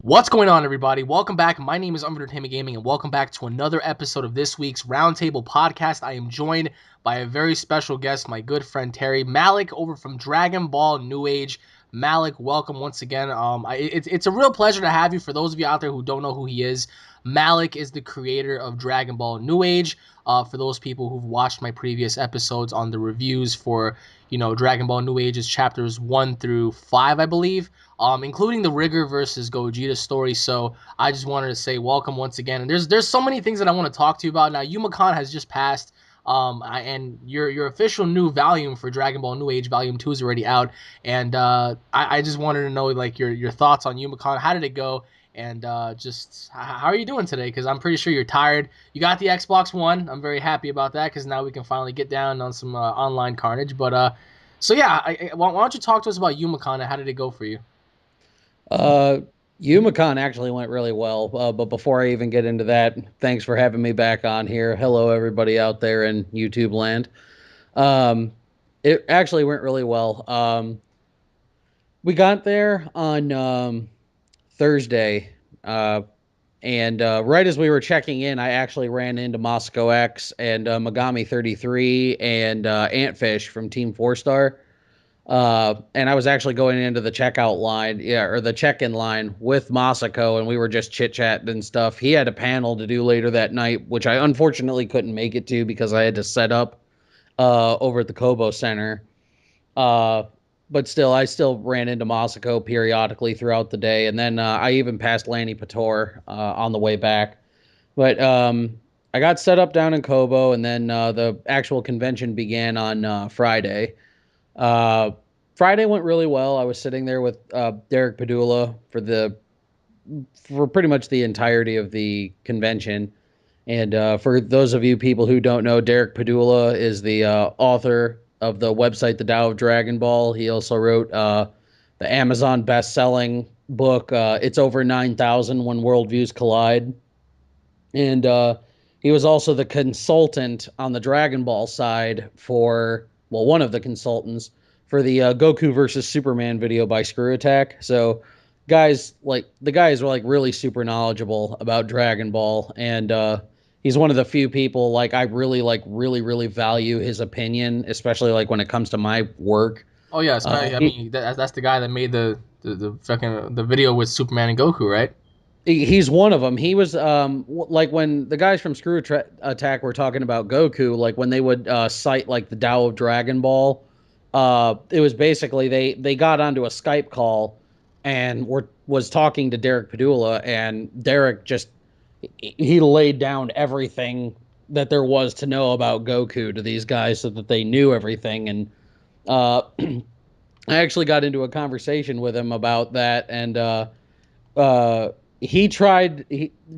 What's going on, everybody? Welcome back. My name is Entertainment Gaming, and welcome back to another episode of this week's Roundtable Podcast. I am joined by a very special guest, my good friend Terry Malik, over from Dragon Ball New Age. Malik, welcome once again. It's a real pleasure to have you. For those of you out there who don't know who he is, Malik is the creator of Dragon Ball New Age. For those people who've watched my previous episodes on the reviews for, Dragon Ball New Age's chapters 1 through 5, I believe, including the Rigor versus Gogeta story. So I just wanted to say welcome once again. And there's so many things that I want to talk to you about. Now, YumaCon has just passed, and your official new volume for Dragon Ball New Age, Volume 2, is already out. And I just wanted to know, like, your thoughts on YumaCon. How did it go? And just how are you doing today? Because I'm pretty sure you're tired. You got the Xbox One. I'm very happy about that because now we can finally get down on some online carnage. But so yeah, why don't you talk to us about YumaCon and how did it go for you? UMACon actually went really well, but before I even get into that, thanks for having me back on here. Hello, everybody out there in YouTube land. It actually went really well. We got there on Thursday, and right as we were checking in, I actually ran into Moscow X and Megami 33 and Antfish from Team 4 Star. And I was actually going into the checkout line, or the check-in line with Masako, and we were just chit-chatting and stuff. He had a panel to do later that night, which I unfortunately couldn't make it to because I had to set up over at the Kobo Center. But still, I still ran into Masako periodically throughout the day, and then I even passed Lanny Pator on the way back. But I got set up down in Kobo, and then the actual convention began on Friday. Friday went really well. I was sitting there with Derek Padula for pretty much the entirety of the convention. And for those of you people who don't know, Derek Padula is the author of the website The Tao of Dragon Ball. He also wrote the Amazon best-selling book, It's Over 9,000 When Worldviews Collide. And he was also the consultant on the Dragon Ball side one of the consultants for the Goku versus Superman video by Screw Attack. So the guys were really super knowledgeable about Dragon Ball, and he's one of the few people I really value his opinion, especially when it comes to my work. Oh yeah, I mean that's the guy that made the fucking the video with Superman and Goku, right? He's one of them. He was when the guys from Attack were talking about Goku, when they would cite the Tao of Dragon Ball, it was basically they got onto a Skype call and was talking to Derek Padula, and Derek he laid down everything that there was to know about Goku to these guys so that they knew everything. And I actually got into a conversation with him about that, and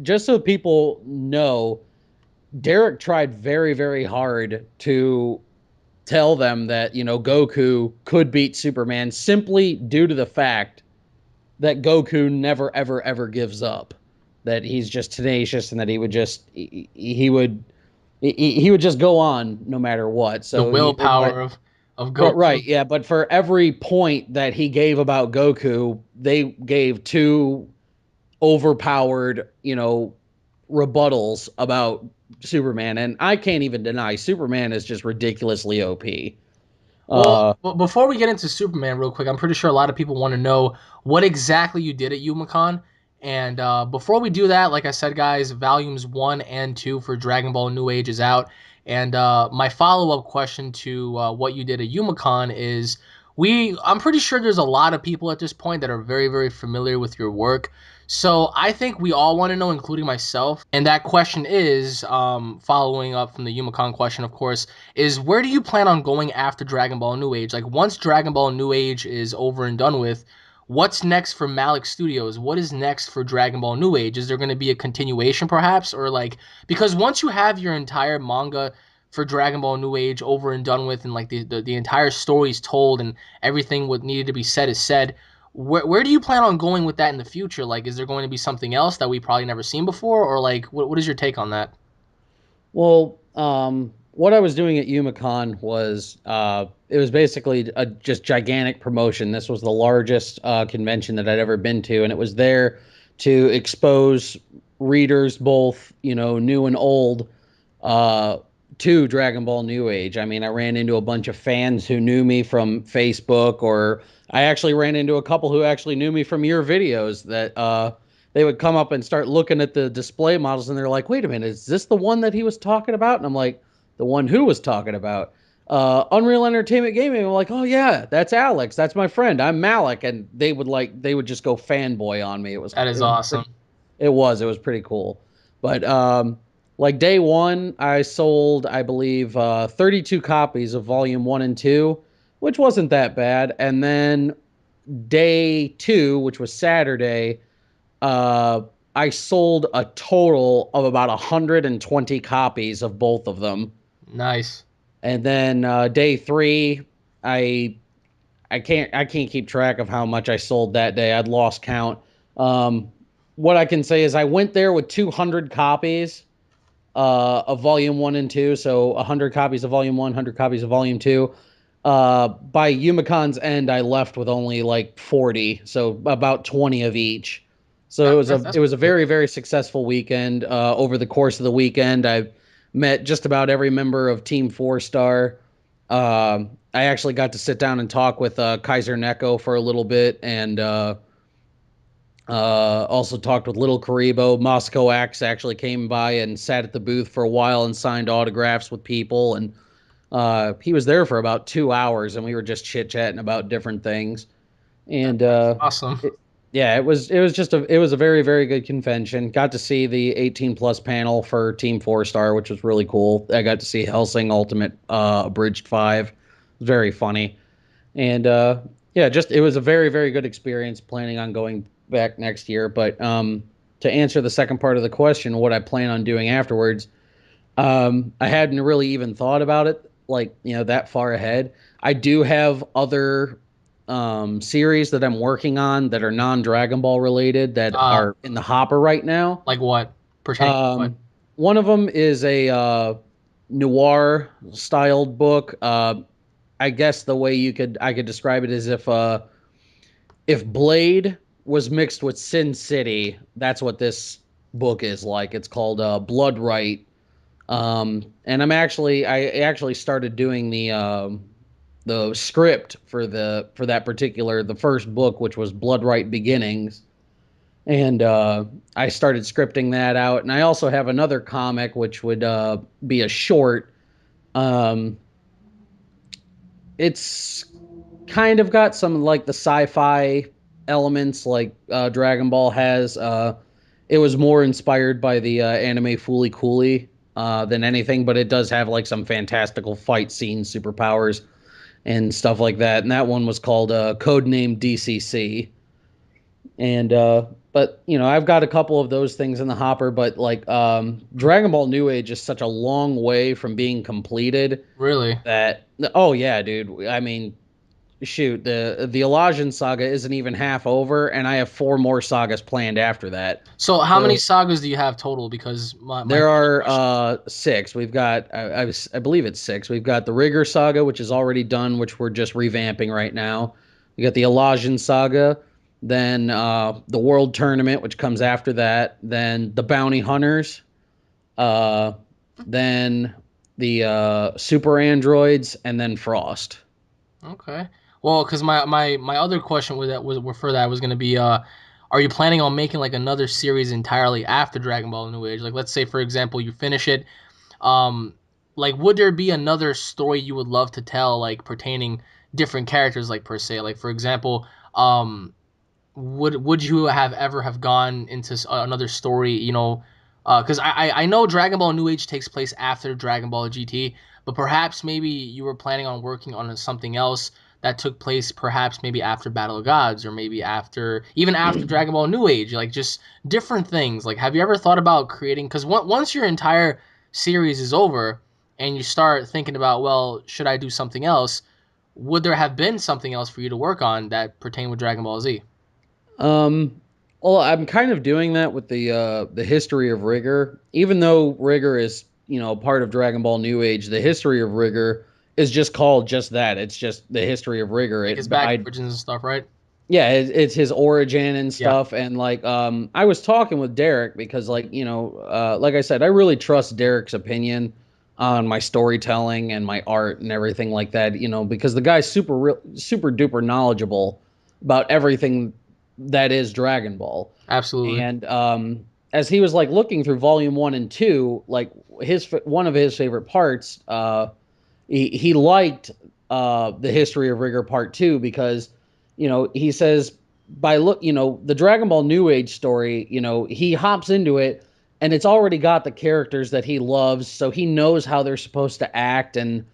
just so people know, Derek tried very, very hard to tell them that, Goku could beat Superman simply due to the fact that Goku never, ever, ever gives up. That he's just tenacious and that he would just go on no matter what. So The willpower of Goku. Right, yeah, but for every point that he gave about Goku, they gave two overpowered, rebuttals about Superman, and I can't even deny Superman is just ridiculously OP. Well, before we get into Superman real quick, I'm pretty sure a lot of people want to know what exactly you did at YumaCon. And before we do that, like I said, guys, volumes 1 and 2 for Dragon Ball New Age is out. And my follow-up question to what you did at YumaCon is, I'm pretty sure there's a lot of people at this point that are very, very familiar with your work. So I think we all want to know, including myself. And that question is, following up from the YumaCon question, of course, is where do you plan on going after Dragon Ball New Age? Once Dragon Ball New Age is over and done with, what's next for Malik Studios? What is next for Dragon Ball New Age? Is there going to be a continuation, perhaps? Or because once you have your entire manga for Dragon Ball New Age over and done with, and the entire story's told and everything what needed to be said is said, where do you plan on going with that in the future? Is there going to be something else that we probably never seen before, or what is your take on that? Well, what I was doing at YumaCon was it was basically a just gigantic promotion. This was the largest convention that I'd ever been to, and it was there to expose readers, both new and old, uh, to Dragon Ball New Age. I mean, I ran into a bunch of fans who knew me from Facebook, or I actually ran into a couple who actually knew me from your videos that they would come up and start looking at the display models and they're like, wait a minute, is this the one that he was talking about? And I'm like, the one who was talking about? Unreal Entertainment Gaming. I'm like, oh yeah, that's Alex. That's my friend. I'm Malik. And they would just go fanboy on me. It was, That it is was awesome. pretty, it was pretty cool. But like day one, I sold, I believe, 32 copies of Volume 1 and 2, which wasn't that bad. And then day two, which was Saturday, uh, I sold a total of about 120 copies of both of them. Nice. And then day three, I I can't keep track of how much I sold that day. I'd lost count. Um, what I can say is I went there with 200 copies of Volume 1 and 2. So 100 copies of Volume 1, 100 copies of Volume 2. By Yumicon's end, I left with only like 40, so about 20 of each. So That's it was a good. very, very successful weekend. Over the course of the weekend, I met just about every member of Team Four Star. I actually got to sit down and talk with Kaiser Neko for a little bit, and also talked with Little Karibo. Moscow Axe actually came by and sat at the booth for a while and signed autographs with people. And he was there for about 2 hours, and we were just chit chatting about different things. And That's awesome. yeah, it was a very, very good convention. Got to see the 18 plus panel for Team Four Star, which was really cool. I got to see Helsing Ultimate Abridged 5. It was very funny. And yeah, just it was a very, very good experience. Planning on going back next year. But to answer the second part of the question, what I plan on doing afterwards, I hadn't really even thought about it like that far ahead. I do have other series that I'm working on that are non Dragon Ball related that Uh, are in the hopper right now. like what? Pertaining to what? Um, One of them is a noir styled book. I guess the way I could describe it is if Blade was mixed with Sin City, that's what this book is like. It's called Blood Right. And I actually started doing the script for that particular the first book, which was Blood Right Beginnings. And I started scripting that out. And I also have another comic which would be a short. Um, it's kind of got some like the sci-fi elements like Dragon Ball has. It was more inspired by the anime Fooly Cooly than anything, but it does have like some fantastical fight scenes, superpowers, and stuff like that. And that one was called Codename DCC. And but I've got a couple of those things in the hopper, but like Dragon Ball New Age is such a long way from being completed Really? that oh yeah, dude. I mean, shoot, the Elajan saga isn't even half over, and I have four more sagas planned after that. So how many So sagas do you have total? Because my there other are question. six. We've got I believe it's six. We've got the Rigor saga, which is already done, which we're just revamping right now. We got the Elajan saga, then the World Tournament, which comes after that, then the Bounty Hunters, uh, then the Super Androids, and then Frost. Okay. Well, because my other question with that was for that was gonna be are you planning on making like another series entirely after Dragon Ball New Age? Like let's say for example you finish it, um, like would there be another story you would love to tell like pertaining different characters like per se? Like for example, would you have ever have gone into another story? Because I know Dragon Ball New Age takes place after Dragon Ball GT, but perhaps maybe you were planning on working on something else that took place perhaps maybe after Battle of Gods or maybe after even after Dragon Ball New Age, like just different things. Like have you ever thought about creating? Because once your entire series is over and you start thinking about, well, should I do something else? Would there have been something else for you to work on that pertained with Dragon Ball Z? Um, well, I'm kind of doing that with the history of Rigor. Even though Rigor is, part of Dragon Ball New Age, the history of Rigor is just called just that. It's just the history of Rigor. Like his back origins and stuff, right? yeah, it's his origin and Yeah, stuff. And like, I was talking with Derek because, like, like I said, I really trust Derek's opinion on my storytelling and my art and everything like that. Because the guy's super duper knowledgeable about everything that is Dragon Ball. absolutely. And as he was like looking through volume 1 and 2, like one of his favorite parts, he liked the history of Rigor Part 2 because he says the Dragon Ball New Age story, he hops into it and it's already got the characters that he loves, so he knows how they're supposed to act and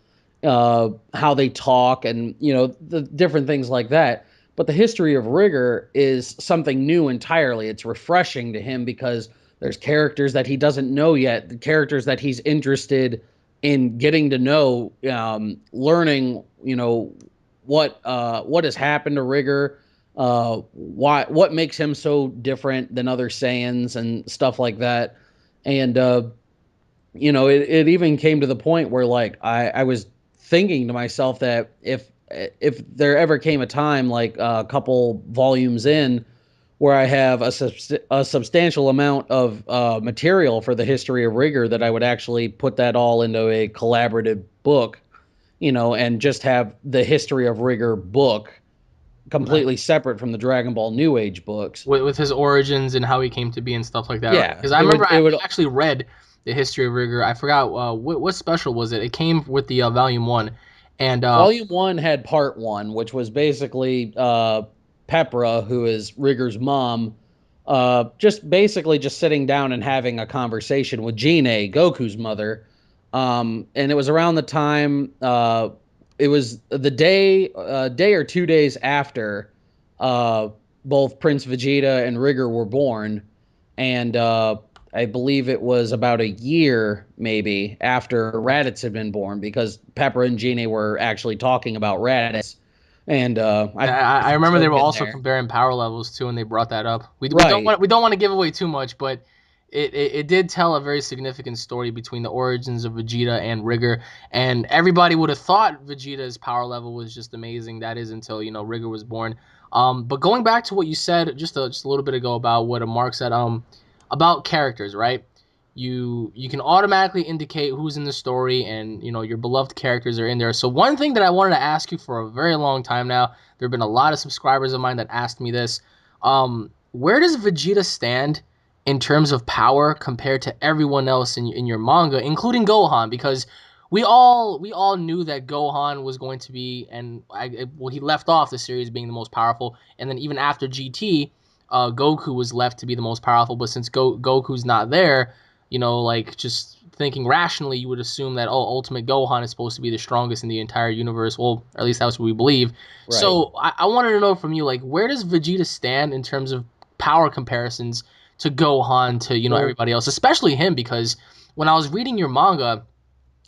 how they talk and the different things like that. But the history of Rigor is something new entirely. It's refreshing to him because there's characters that he doesn't know yet, the characters that he's interested in getting to know, learning, what has happened to Rigor, what makes him so different than other Saiyans and stuff like that. And it even came to the point where like I was thinking to myself that if there ever came a time like a couple volumes in where I have a substantial amount of material for the history of Rigor, that I would actually put that all into a collaborative book, and just have the history of Rigor book Right. completely separate from the Dragon Ball New Age books. With his origins and how he came to be and stuff like that, right? Yeah, Because I it remember would I it would actually read the history of Rigor. I forgot what special was it. It came with the volume one, and Volume 1 had part 1, which was basically Pepra, who is Rigger's mom, just basically just sitting down and having a conversation with Gine, Goku's mother. And it was around the time, it was the day or 2 days after uh, both Prince Vegeta and Rigger were born. And I believe it was about a year maybe after Raditz had been born, because Pepper and Genie were actually talking about Raditz, and I found I myself remember so they were getting also there. comparing power levels too, and they brought that up. Right. We don't want to give away too much, but it did tell a very significant story between the origins of Vegeta and Rigor, and everybody would have thought Vegeta's power level was just amazing. That is until Rigor was born. But going back to what you said just a little bit ago about what Mark said, about characters, right? You can automatically indicate who's in the story, and your beloved characters are in there. So one thing that I wanted to ask you for a very long time now, there have been a lot of subscribers of mine that asked me this. Where does Vegeta stand in terms of power compared to everyone else in your manga, including Gohan? Because we all knew that Gohan was going to be, and well, he left off the series being the most powerful, and then even after GT, Goku was left to be the most powerful. But since Goku's not there, like just thinking rationally, you would assume that Ultimate Gohan is supposed to be the strongest in the entire universe. Well, or at least that's what we believe. Right. So I wanted to know from you, like, where does Vegeta stand in terms of power comparisons to Gohan, to Well, everybody else, especially him? Because when I was reading your manga,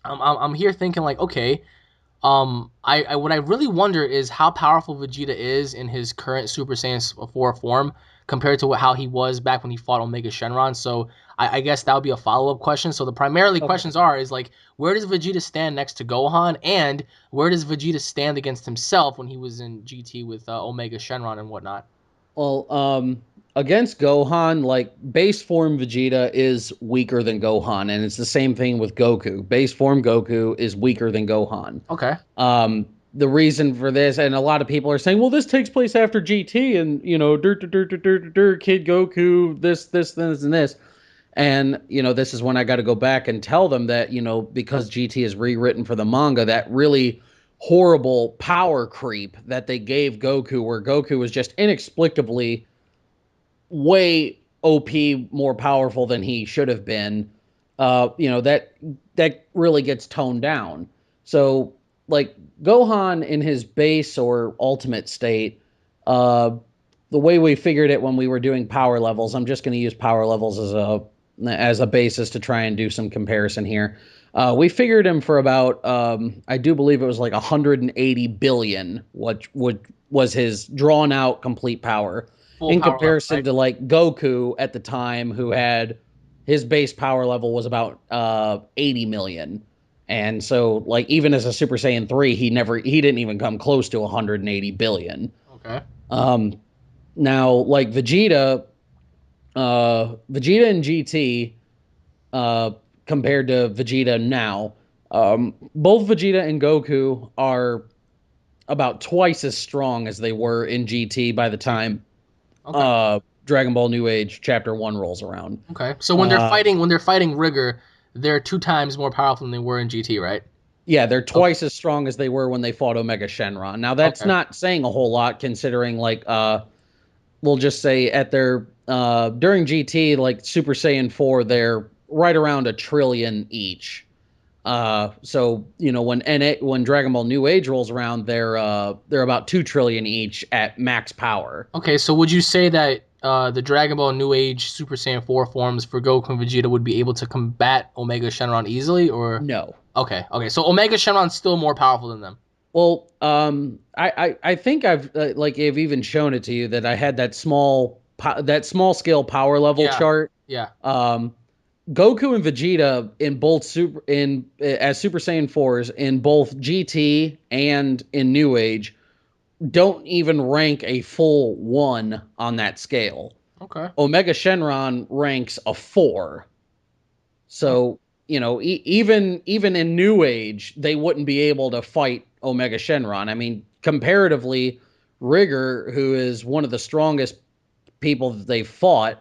I'm here thinking like, okay, I what I really wonder is how powerful Vegeta is in his current Super Saiyan 4 form compared to how he was back when he fought Omega Shenron. So I guess that would be a follow up question. So the primarily okay. questions is like, where does Vegeta stand next to Gohan, and where does Vegeta stand against himself when he was in GT with Omega Shenron and whatnot? Well, against Gohan, like base form Vegeta is weaker than Gohan, and it's the same thing with Goku. Base form Goku is weaker than Gohan. Okay. The reason for this, and a lot of people are saying, well, this takes place after GT, and Kid Goku, this, and this. And, this is when I got to go back and tell them that, because GT is rewritten for the manga, that really horrible power creep that they gave Goku, where Goku was just inexplicably way OP more powerful than he should have been, that really gets toned down. So, like, Gohan in his base or ultimate state, uh, the way we figured it when we were doing power levels, I'm just going to use power levels as a basis to try and do some comparison here. We figured him for about, I do believe it was like 180 billion, what was his drawn out complete power, Full in power level, comparison right? to like Goku at the time, who had his base power level was about 80 million. And so, like, even as a Super Saiyan 3, he didn't even come close to 180 billion. Okay. Um, Now, like Vegeta and GT, uh, compared to Vegeta now, both Vegeta and Goku are about twice as strong as they were in GT by the time Okay. Dragon Ball New Age Chapter One rolls around. Okay. So Uh, when they're fighting Rigor, they're 2 times more powerful than they were in GT, right? yeah, they're Okay. twice as strong as they were when they fought Omega Shenron. Now that's Okay. not saying a whole lot considering we'll just say at their during GT, like Super Saiyan 4, they're right around a trillion each. So when Dragon Ball New Age rolls around, they're about 2 trillion each at max power. Okay. So would you say that the Dragon Ball New Age Super Saiyan 4 forms for Goku and Vegeta would be able to combat Omega Shenron easily, or No. okay, okay. So Omega Shenron's still more powerful than them. Well, I think I've even shown it to you that I had that small scale power level Yeah. chart. Yeah. Um, Goku and Vegeta in both super in as Super Saiyan 4s in both GT and in New Age don't even rank a full 1 on that scale. Okay. Omega Shenron ranks a 4. So, even in New Age, they wouldn't be able to fight Omega Shenron. I mean, comparatively, Rigor, who is one of the strongest people that they fought,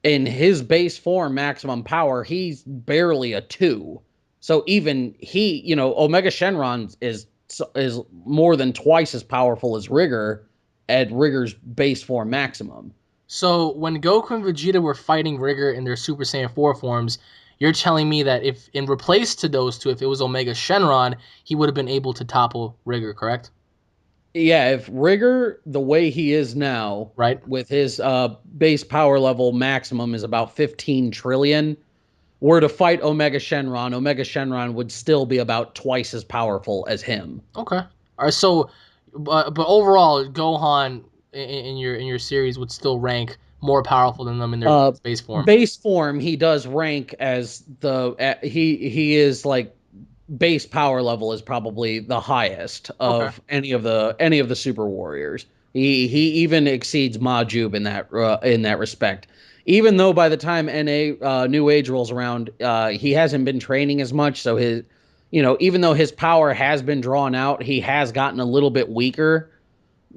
in his base form, maximum power, he's barely a 2. So even Omega Shenron is more than twice as powerful as Rigor at Rigor's base form maximum. So when Goku and Vegeta were fighting Rigor in their Super Saiyan 4 forms, you're telling me that if in replace to those two, if it was Omega Shenron, he would have been able to topple Rigor, correct? Yeah, if Rigor, the way he is now, Right? with his base power level maximum is about 15 trillion, were to fight Omega Shenron would still be about twice as powerful as him. Okay. All right. So, but overall, Gohan in your series would still rank more powerful than them in their Uh, base form. Base form, he does rank as he is like base power level is probably the highest Okay. of any of the Super Warriors. He even exceeds Majub in that respect. Even though by the time NA New Age rolls around, he hasn't been training as much, so even though his power has been drawn out, he has gotten a little bit weaker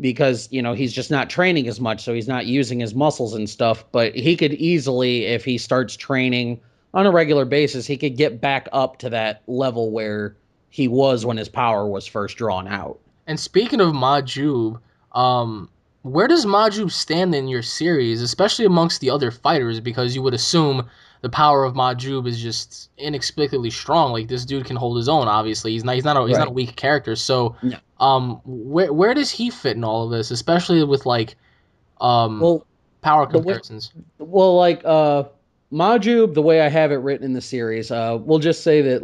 because he's just not training as much, so he's not using his muscles and stuff. But he could easily, if he starts training on a regular basis, he could get back up to that level where he was when his power was first drawn out. And speaking of Majub, um, where does Majub stand in your series, especially amongst the other fighters? Because you would assume the power of Majub is just inexplicably strong. Like this dude can hold his own. Obviously, he's not a Right. weak character. So, No. where does he fit in all of this, especially with like um Well, power the way comparisons? well like Majub, the way I have it written in the series, we'll just say that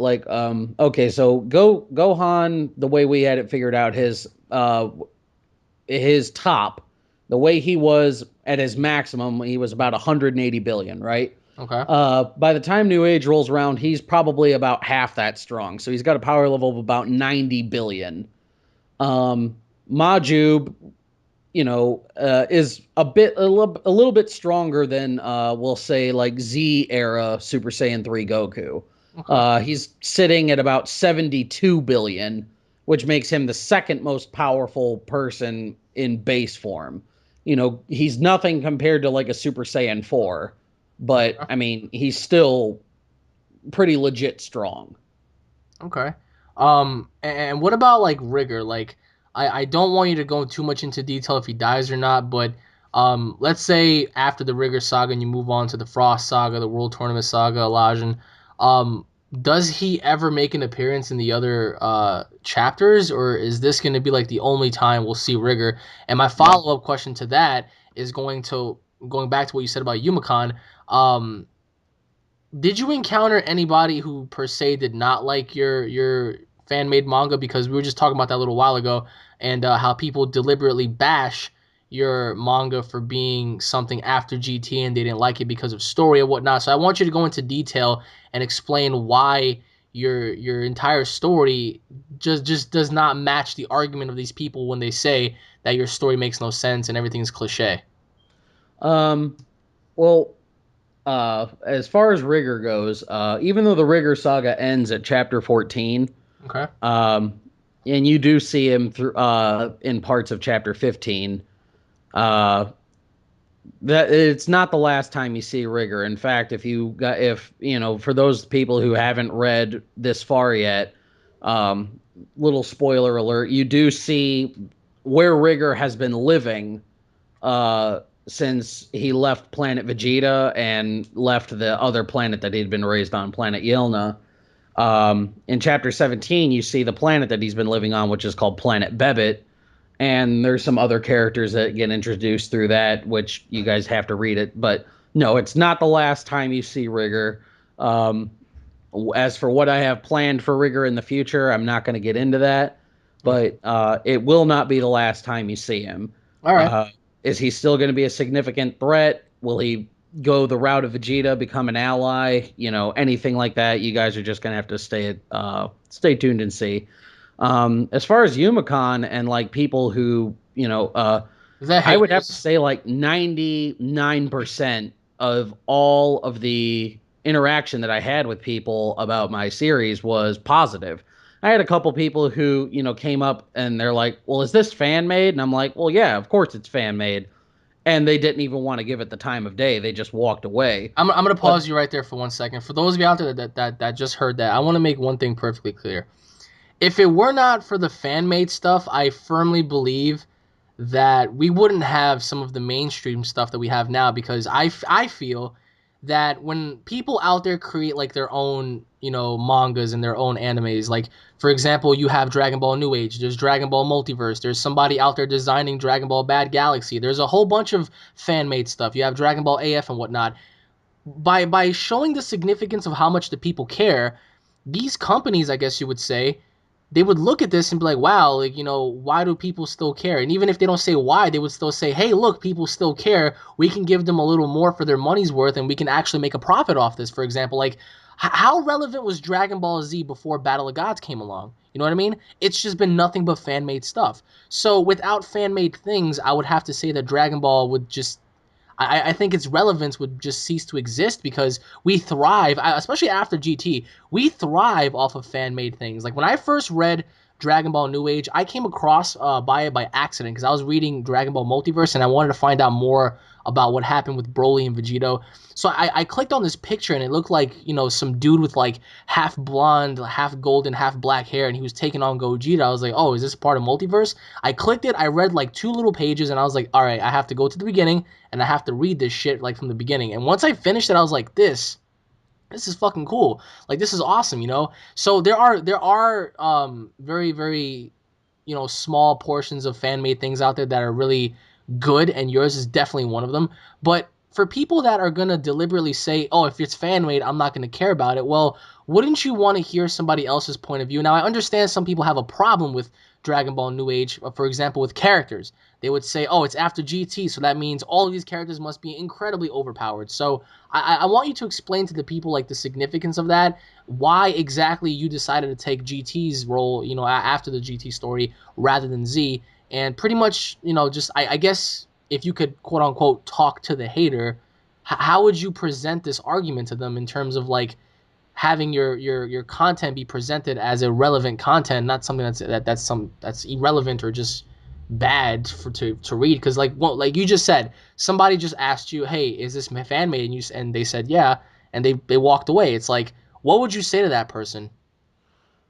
okay, so Gohan, the way we had it figured out, his top, the way he was at his maximum, he was about 180 billion, right? Okay. By the time New Age rolls around, he's probably about half that strong. So he's got a power level of about 90 billion. Um, Majub, is a little bit stronger than we'll say like Z era Super Saiyan 3 Goku. Okay. He's sitting at about 72 billion, which makes him the second most powerful person in base form. He's nothing compared to like a Super Saiyan 4, but Okay. I mean, he's still pretty legit strong. Okay. And what about like Rigor? Like, I don't want you to go too much into detail if he dies or not, but let's say after the Rigor saga and you move on to the Frost saga, the World Tournament saga, Elijah, um, does he ever make an appearance in the other chapters, or is this going to be like the only time we'll see Rigor? And my No. follow up question to that is going back to what you said about Yumacon. Um, did you encounter anybody who per se did not like your fan made manga? Because we were just talking about that a little while ago, and how people deliberately bash your manga for being something after GT and they didn't like it because of story or whatnot. So I want you to go into detail and explain why your entire story just does not match the argument of these people when they say that your story makes no sense and everything's cliche. Um, well, as far as Rigor goes, even though the Rigor saga ends at chapter 14, Okay. um, and you do see him through in parts of chapter 15, uh, that it's not the last time you see Rigor. In fact, if you know, for those people who haven't read this far yet, um, little spoiler alert, you do see where Rigor has been living since he left planet Vegeta and left the other planet that he'd been raised on, planet Yelna. In chapter 17, you see the planet that he's been living on, which is called Planet Bebet, and there's some other characters that get introduced through that, which you guys have to read it. But no, it's not the last time you see Rigor. Um, as for what I have planned for Rigor in the future, I'm not going to get into that. But it will not be the last time you see him. All right. Uh, is he still going to be a significant threat? Will he go the route of Vegeta, become an ally? You know, anything like that? You guys are just going to have to stay tuned and see. As far as Yumicon and like people who, The I would have to haters. say like 99% of all of the interaction that I had with people about my series was positive. I had a couple people who, came up and they're like, "Well, is this fan made?" And I'm like, "Well, yeah, of course it's fan made." And they didn't even want to give it the time of day. They just walked away. I'm gonna But pause you right there for 1 second. For those of you out there that just heard that, I want to make one thing perfectly clear. If it were not for the fan made stuff, I firmly believe that we wouldn't have some of the mainstream stuff that we have now, because I feel that when people out there create like their own, mangas and their own animes, like for example, you have Dragon Ball New Age, there's Dragon Ball Multiverse, there's somebody out there designing Dragon Ball Bad Galaxy, there's a whole bunch of fan made stuff. You have Dragon Ball AF and whatnot. By showing the significance of how much the people care, these companies, I guess you would say, they would look at this and be like, wow, like, why do people still care? And even if they don't say why, they would still say, hey, look, people still care. We can give them a little more for their money's worth and we can actually make a profit off this. For example, like, how relevant was Dragon Ball Z before Battle of Gods came along? You know what I mean? It's just been nothing but fan made stuff. So without fan made things, I would have to say that Dragon Ball would just, I think its relevance would just cease to exist, because we thrive, especially after GT, we thrive off of fan made things. Like when I first read Dragon Ball New Age, I came across by it by accident because I was reading Dragon Ball Multiverse and I wanted to find out more about what happened with Broly and Vegito. So I clicked on this picture and it looked like, some dude with like half blonde, half golden, half black hair, and he was taking on Gogeta. I was like, oh, is this part of Multiverse? I clicked it, I read like 2 little pages, and I was like, all right, I have to go to the beginning and I have to read this shit like from the beginning. And once I finished it, I was like, this is fucking cool. Like this is awesome. So there are very very small portions of fan made things out there that are really good, and yours is definitely one of them. But for people that are gonna deliberately say, "Oh, if it's fan made, I'm not gonna care about it," well, wouldn't you want to hear somebody else's point of view? Now, I understand some people have a problem with Dragon Ball New Age, for example, with characters. They would say, "Oh, it's after GT, so that means all of these characters must be incredibly overpowered." So I want you to explain to the people like the significance of that, why exactly you decided to take GT's role, after the GT story rather than Z, and pretty much, just I guess if you could quote unquote talk to the hater, how would you present this argument to them in terms of like having your content be presented as irrelevant content, not something that's irrelevant or just bad to read? Because like you just said, somebody just asked you, hey, is this fan made, and they said yeah, and they walked away. It's like, what would you say to that person?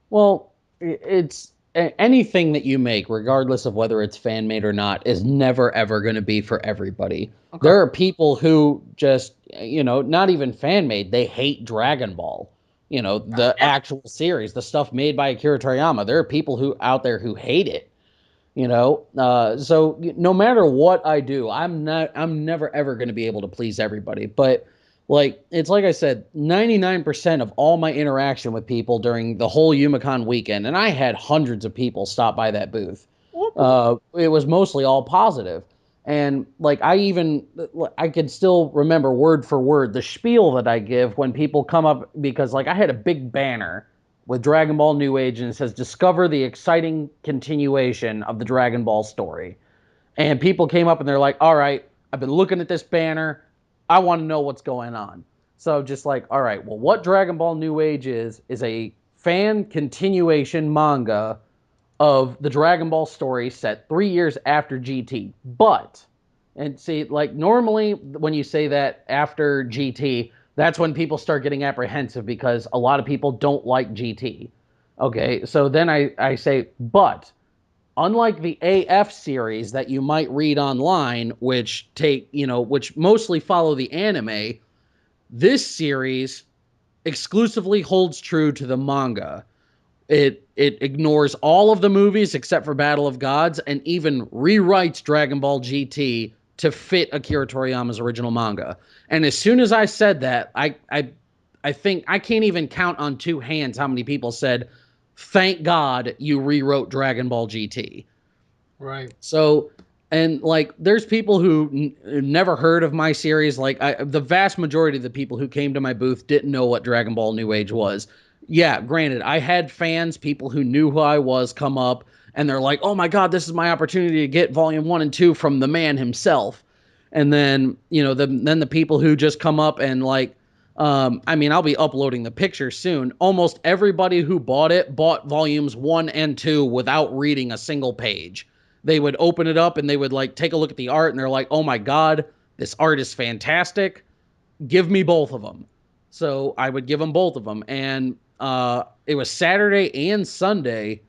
Well, it's anything that you make, regardless of whether it's fan made or not, is never ever going to be for everybody. Okay. There are people who just, not even fan made, they hate Dragon Ball. The actual series, the stuff made by Akira Toriyama. There are people who out there who hate it. So no matter what I do, I'm never ever going to be able to please everybody. But like it's like I said, 99% of all my interaction with people during the whole Yumicon weekend, and I had hundreds of people stop by that booth. It was mostly all positive. And like I could still remember word for word the spiel that I give when people come up, because like I had a big banner with Dragon Ball New Age, and it says discover the exciting continuation of the Dragon Ball story. And people came up and they're like, all right, I've been looking at this banner. I want to know what's going on. So just like, all right, well, what Dragon Ball New Age is a fan continuation manga of the Dragon Ball story set 3 years after GT. But, and see, like normally when you say that after GT, that's when people start getting apprehensive because a lot of people don't like GT. Okay, so then I say, but unlike the AF series that you might read online, which which mostly follow the anime, this series exclusively holds true to the manga. It ignores all of the movies except for Battle of Gods and even rewrites Dragon Ball GT to fit Akira Toriyama's original manga. And as soon as I said that, I think I can't even count on two hands how many people said, "Thank God you rewrote Dragon Ball GT." Right. So, and like, there's people who never heard of my series. Like, the vast majority of the people who came to my booth didn't know what Dragon Ball New Age was. Yeah, granted, I had fans, people who knew who I was, come up and they're like, "Oh my God, this is my opportunity to get volume 1 and 2 from the man himself." And then, then the people who just come up and like, I mean, I'll be uploading the picture soon. Almost everybody who bought it bought volumes 1 and 2 without reading a single page. They would open it up and they would like take a look at the art and they're like, "Oh my God, this art is fantastic. Give me both of them." So I would give them both of them. And it was Saturday and Sunday.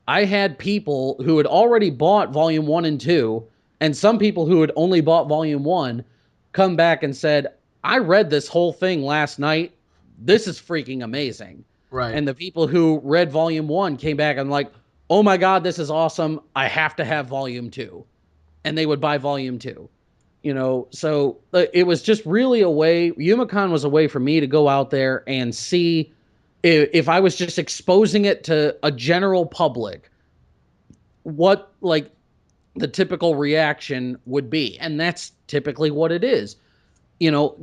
I had people who had already bought volume 1 and 2, and some people who had only bought volume 1 come back and said, "I read this whole thing last night. This is freaking amazing." Right. And the people who read volume 1 came back and like, "Oh my God, this is awesome. I have to have volume 2." And they would buy volume 2. So it was just really a way, Yumicon was a way for me to go out there and see if I was just exposing it to a general public, what like the typical reaction would be. And that's typically what it is.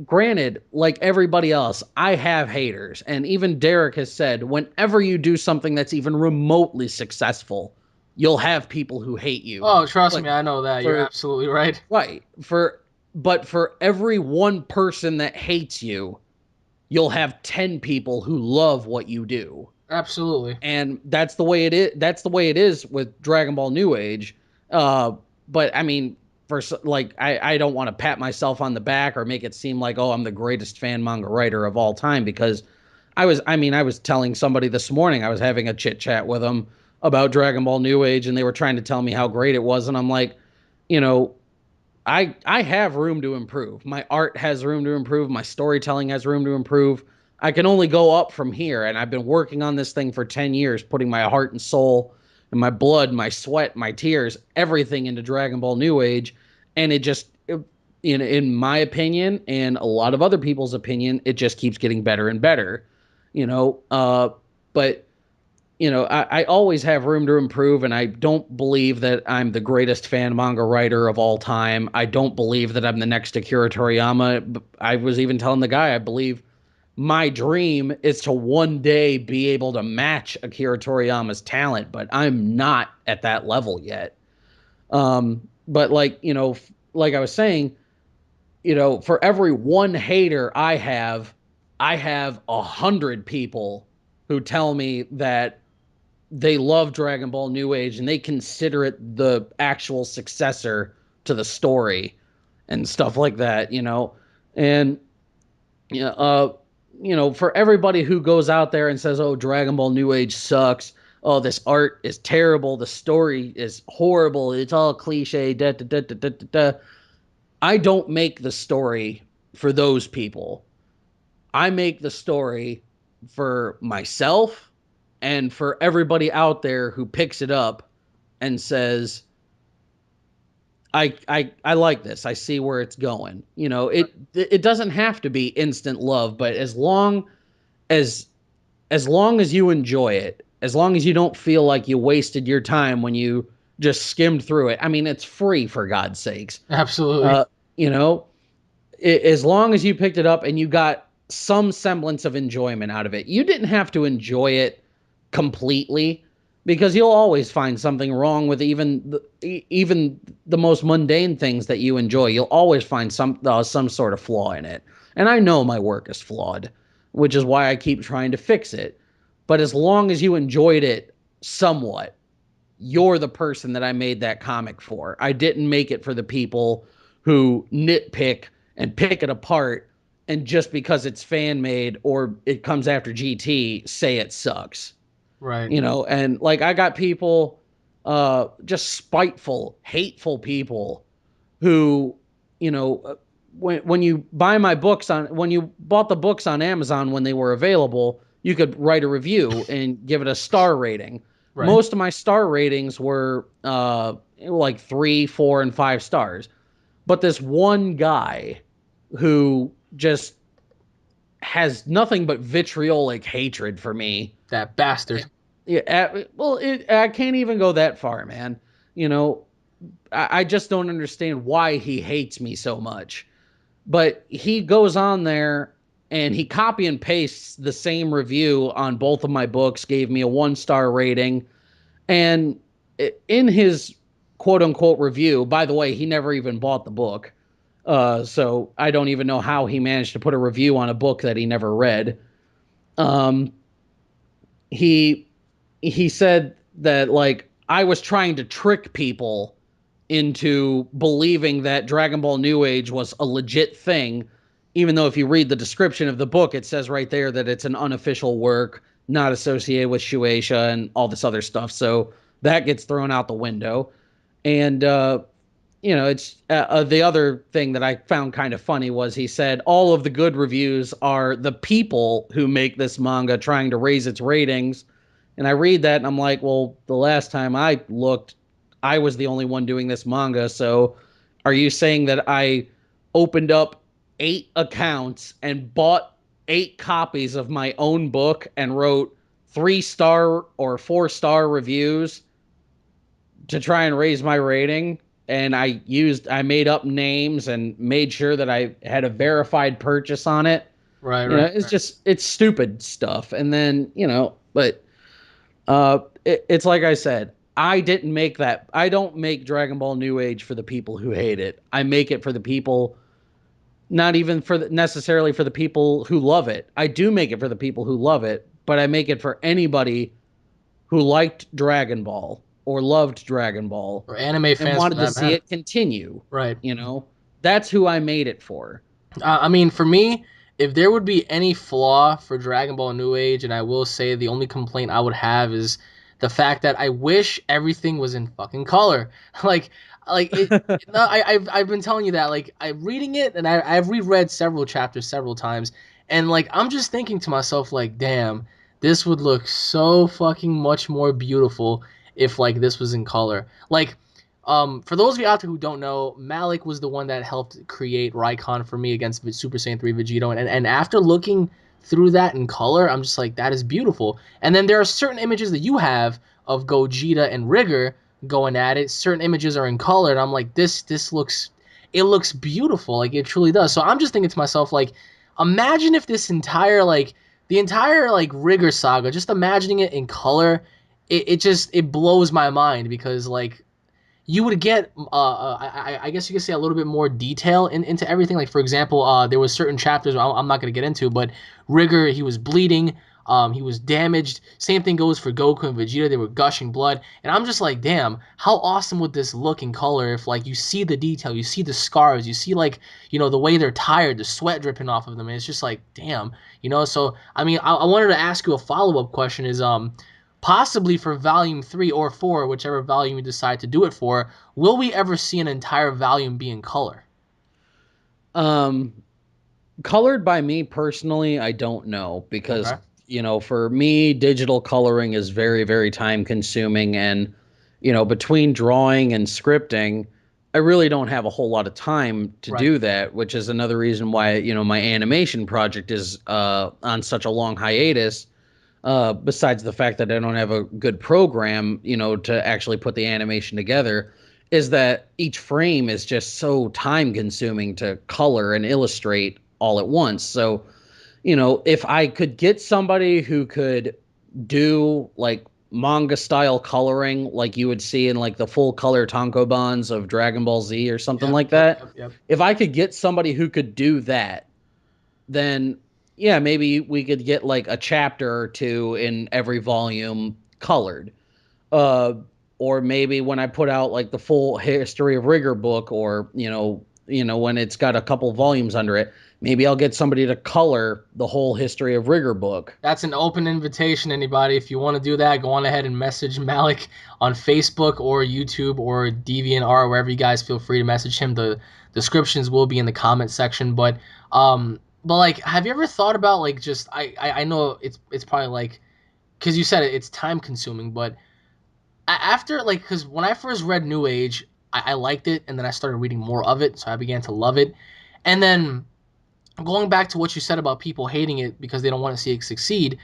Granted, like everybody else, I have haters. And even Derek has said, whenever you do something that's even remotely successful, you'll have people who hate you. Oh, trust But me, I know that. You're for absolutely right. right, but for every one person that hates you, you'll have 10 people who love what you do. Absolutely. And that's the way it is. That's the way it is with Dragon Ball New Age. But I mean, I don't want to pat myself on the back or make it seem like, oh, I'm the greatest fan manga writer of all time, because I was telling somebody this morning, I was having a chit chat with them about Dragon Ball New Age, and they were trying to tell me how great it was, and I'm like, I have room to improve. My art has room to improve. My storytelling has room to improve. I can only go up from here. And I've been working on this thing for 10 years, putting my heart and soul and my blood, my sweat, my tears, everything into Dragon Ball New Age. And in my opinion, and a lot of other people's opinion, it just keeps getting better and better. But I always have room to improve, and I don't believe that I'm the greatest fan manga writer of all time. I don't believe that I'm the next Akira Toriyama. I was even telling the guy, I believe my dream is to one day be able to match Akira Toriyama's talent, but I'm not at that level yet. But like I was saying, for every one hater I have 100 people who tell me that they love Dragon Ball New Age and they consider it the actual successor to the story and stuff like that, And for everybody who goes out there and says, "Oh, Dragon Ball New Age sucks. Oh, this art is terrible. The story is horrible. It's all cliche." Da, da, da, da, da, da, da. I don't make the story for those people. I make the story for myself and for everybody out there who picks it up and says, I like this. I see where it's going. It doesn't have to be instant love, but as long as you enjoy it, as long as you don't feel like you wasted your time when you just skimmed through it. I mean, it's free, for God's sakes. Absolutely. You know, as long as you picked it up and you got some semblance of enjoyment out of it. You didn't have to enjoy it completely, because you'll always find something wrong with even the most mundane things that you enjoy. You'll always find some sort of flaw in it. And I know my work is flawed, which is why I keep trying to fix it. But as long as you enjoyed it somewhat, you're the person that I made that comic for. I didn't make it for the people who nitpick and pick it apart, and just because it's fan made or it comes after GT, say it sucks. Right. And like I got people, just spiteful, hateful people who, when you buy my books when you bought the books on Amazon when they were available, you could write a review and give it a star rating. Right. Most of my star ratings were like 3, 4, and 5 stars. But this one guy who just has nothing but vitriolic hatred for me. That bastard. Yeah, I can't even go that far, man. You know, I just don't understand why he hates me so much. But he goes on there and he copy and pastes the same review on both of my books, gave me a 1-star rating. And in his quote unquote review, by the way, he never even bought the book. So I don't even know how he managed to put a review on a book that he never read. Um, he he said that like I was trying to trick people into believing that Dragon Ball New Age was a legit thing, even though if you read the description of the book, it says right there that it's an unofficial work, not associated with Shueisha and all this other stuff. So that gets thrown out the window. And it's the other thing that I found kind of funny was he said all of the good reviews are the people who make this manga trying to raise its ratings. And I read that and I'm like, well, the last time I looked, I was the only one doing this manga. So are you saying that I opened up 8 accounts and bought 8 copies of my own book and wrote 3-star or 4-star reviews to try and raise my rating? And I made up names and made sure that I had a verified purchase on it. Right. It's just, it's stupid stuff. And then, but it's like I said, I didn't make that. I don't make Dragon Ball New Age for the people who hate it. I make it for the people, not even necessarily for the people who love it. I do make it for the people who love it, but I make it for anybody who liked Dragon Ball or loved Dragon Ball Or anime and fans for wanted to that see matter. it continue. Right. That's who I made it for. I mean, for me, if there would be any flaw for Dragon Ball New Age, and I will say the only complaint I would have is the fact that I wish everything was in fucking color. like, like it. No, I've been telling you that. Like, I'm reading it, and I've reread several chapters several times, and like I'm just thinking to myself, like, damn, this would look so fucking much more beautiful if like this was in color. Like, for those of you out there who don't know, Malik was the one that helped create Raikon for me against Super Saiyan 3 Vegito. And after looking through that in color, I'm just like, that is beautiful. And then there are certain images that you have of Gogeta and Rigor going at it. Certain images are in color, and I'm like, this looks beautiful. Like, it truly does. So I'm just thinking to myself, like, imagine if this entire, like, the entire, like, Rigor saga, just imagining it in color, it blows my mind because, like, you would get I guess you could say a little bit more detail into everything. Like, for example, there was certain chapters I'm not going to get into, but Rigor, he was bleeding, he was damaged. Same thing goes for Goku and Vegeta, they were gushing blood. And I'm just like, damn, how awesome would this look in color if like you see the detail, you see the scars, you see like, the way they're tired, the sweat dripping off of them, and it's just like, damn. So I mean, I wanted to ask you a follow-up question is possibly for volume 3 or 4, whichever volume you decide to do it for, will we ever see an entire volume be in color? Um, Colored by me personally, I don't know because, Okay. for me, digital coloring is very, very time consuming. And, between drawing and scripting, I really don't have a whole lot of time to Right. do that, which is another reason why, my animation project is on such a long hiatus. Besides the fact that I don't have a good program, to actually put the animation together, is that each frame is just so time consuming to color and illustrate all at once. So, if I could get somebody who could do like manga style coloring like you would see in like the full color tankobons of Dragon Ball Z or something Yep, like yep, that. yep, yep. If I could get somebody who could do that, then yeah, maybe we could get like a chapter or two in every volume colored. Uh, or maybe when I put out like the full history of Rigor book, or when it's got a couple volumes under it, maybe I'll get somebody to color the whole history of Rigor book. That's an open invitation, anybody. If you want to do that, go on ahead and message Malik on Facebook or YouTube or DBNR, wherever you guys feel free to message him. The descriptions will be in the comment section. But like, have you ever thought about like just I know it's probably like because you said it's time consuming, but after like because when I first read New Age, I liked it, and then I started reading more of it, so I began to love it, and then going back to what you said about people hating it because they don't want to see it succeed,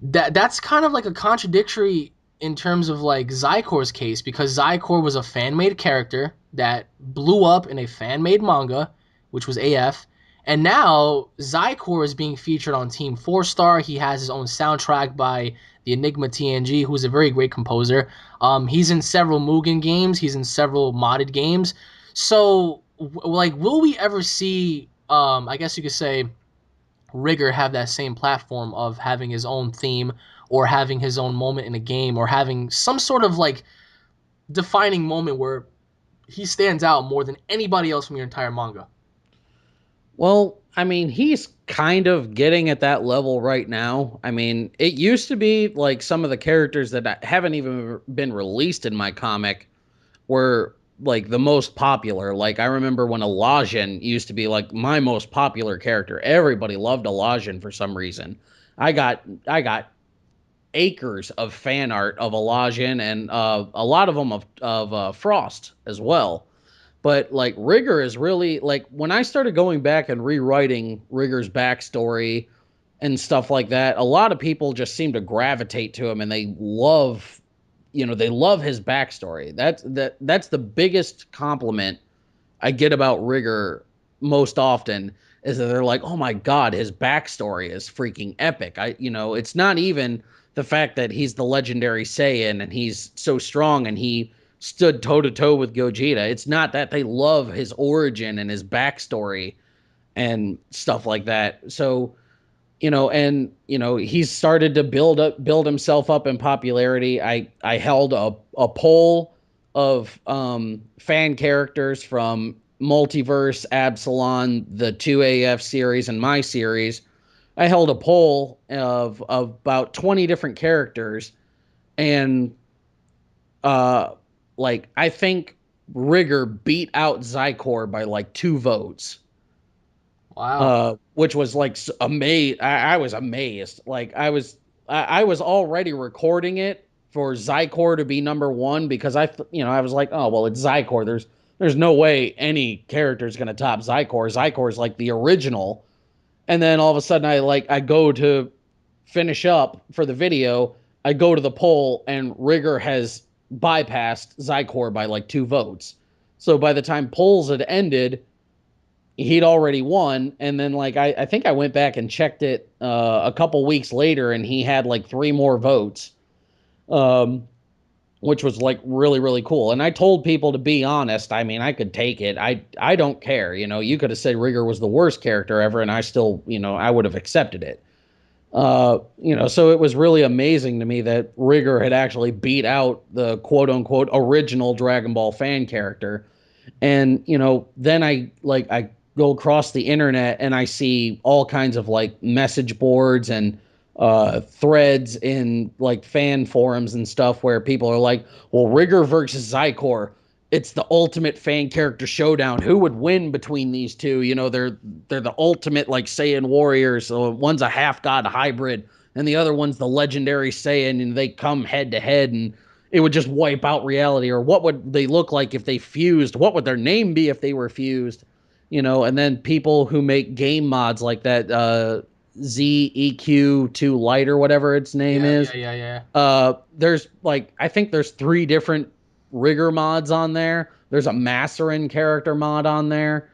that's kind of like a contradictory in terms of like Zykor's case, because Zykor was a fan-made character that blew up in a fan-made manga, which was AF, and now Zykor is being featured on Team 4 Star. He has his own soundtrack by the Enigma TNG, who's a very great composer. He's in several Mugen games. He's in several modded games. So, like, will we ever see? I guess you could say Rigor have that same platform of having his own theme or having his own moment in a game or having some sort of like defining moment where he stands out more than anybody else from your entire manga. Well, I mean, he's kind of getting at that level right now. I mean, it used to be like some of the characters that haven't even been released in my comic were like the most popular. Like I remember when Elijah used to be like my most popular character. Everybody loved Elijah for some reason. I got acres of fan art of Elijah and a lot of them of Frost as well. But like Rigor is really like when I started going back and rewriting Rigor's backstory and stuff like that, a lot of people just seem to gravitate to him and they love his backstory. That's the biggest compliment I get about Rigor most often is that they're like, "Oh my god, his backstory is freaking epic." It's not even the fact that he's the legendary Saiyan and he's so strong and he stood toe to toe with Gogeta. It's not that they love his origin and his backstory and stuff like that. So, he's started to build himself up in popularity. I held a poll of fan characters from Multiverse, Absalon, the 2AF series, and my series. I held a poll of about 20 different characters, and uh like I think Rigor beat out Zykor by like 2 votes, Wow. which was like amazed. I was amazed. Like I was already recording it for Zykor to be number one because I was like, oh well, it's Zykor. There's no way any character is gonna top Zykor. Zykor is like the original. And then all of a sudden, I go to finish up for the video. I go to the poll, and Rigor has bypassed Zykor by like 2 votes. So by the time polls had ended, he'd already won. And then like I think I went back and checked it a couple weeks later, and he had like 3 more votes, um, which was like really really cool. And I told people to be honest. I mean, I could take it. I don't care. You could have said Rigor was the worst character ever, and I still I would have accepted it. So it was really amazing to me that Rigor had actually beat out the quote unquote original Dragon Ball fan character. And then I go across the internet and I see all kinds of like message boards and threads in like fan forums and stuff where people are like, well, Rigor versus Zykor, it's the ultimate fan character showdown. Who would win between these two? They're the ultimate like Saiyan warriors. So one's a half god hybrid and the other one's the legendary Saiyan, and they come head to head, and it would just wipe out reality. Or what would they look like if they fused? What would their name be if they were fused? And then people who make game mods like that, ZEQ2 Light or whatever its name Yeah, yeah, is. yeah, yeah. There's like I think there's 3 different Rigor mods on there. There's a Masserin character mod on there.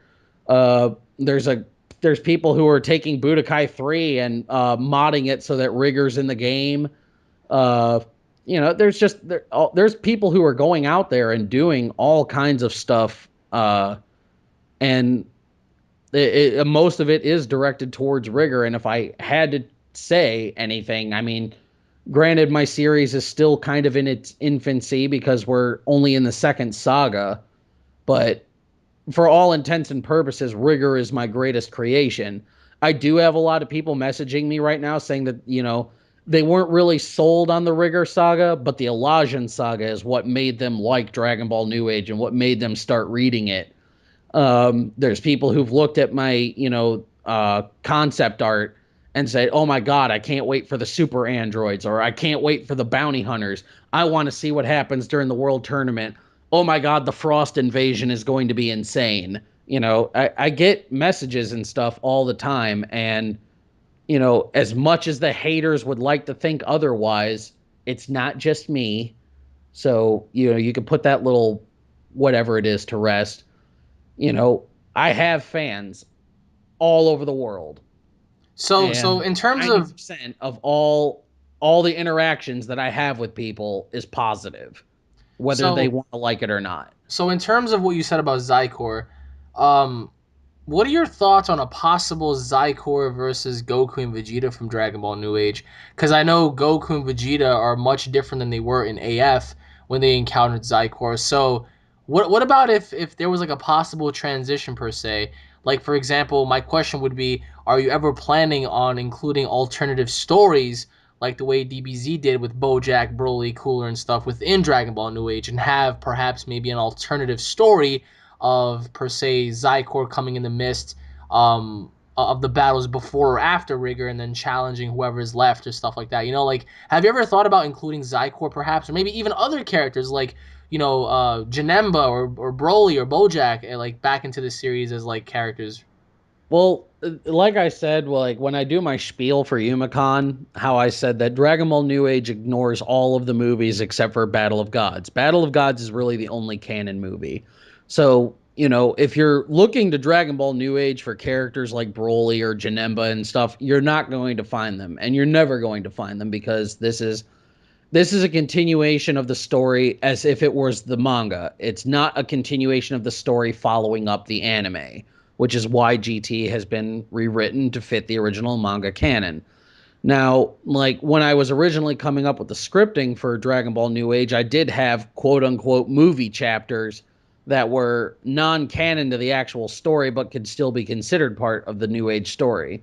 There's a there's people who are taking Budokai 3 and modding it so that Rigor's in the game. Uh, there's people who are going out there and doing all kinds of stuff, and most of it is directed towards Rigor. And if I had to say anything, I mean, granted, my series is still kind of in its infancy because we're only in the second saga, but for all intents and purposes, Rigor is my greatest creation. I do have a lot of people messaging me right now saying that, they weren't really sold on the Rigor saga, but the Elijah saga is what made them like Dragon Ball New Age and what made them start reading it. There's people who've looked at my, concept art and say, "Oh my God, I can't wait for the super androids," or "I can't wait for the bounty hunters. I want to see what happens during the world tournament. Oh my God, the Frost invasion is going to be insane." I get messages and stuff all the time, and as much as the haters would like to think otherwise, it's not just me. So you can put that little whatever it is to rest. I have fans all over the world, So and in terms of 90% of all the interactions that I have with people is positive, whether they so want to like it or not. so in terms of what you said about Zykor, um, what are your thoughts on a possible Zykor versus Goku and Vegeta from Dragon Ball New Age? Because I know Goku and Vegeta are much different than they were in AF when they encountered Zykor. So, what about if there was like a possible transition per se? Like for example, my question would be: are you ever planning on including alternative stories like the way DBZ did with BoJack, Broly, Cooler, and stuff within Dragon Ball New Age, and have perhaps maybe an alternative story of per se Zykor coming in the midst of the battles before or after Rigor, and then challenging whoever is left or stuff like that. Like have you ever thought about including Zykor perhaps, or maybe even other characters like Janemba or Broly or BoJack, like back into the series as like characters? Well, like I said, like when I do my spiel for Yumicon, how I said that Dragon Ball New Age ignores all of the movies except for Battle of Gods. Battle of Gods is really the only canon movie. So, if you're looking to Dragon Ball New Age for characters like Broly or Janemba and stuff, you're not going to find them, and you're never going to find them because this is a continuation of the story as if it was the manga. It's not a continuation of the story following up the anime, which is why GT has been rewritten to fit the original manga canon. Now, like when I was originally coming up with the scripting for Dragon Ball New Age, I did have quote unquote movie chapters that were non canon to the actual story, but could still be considered part of the New Age story.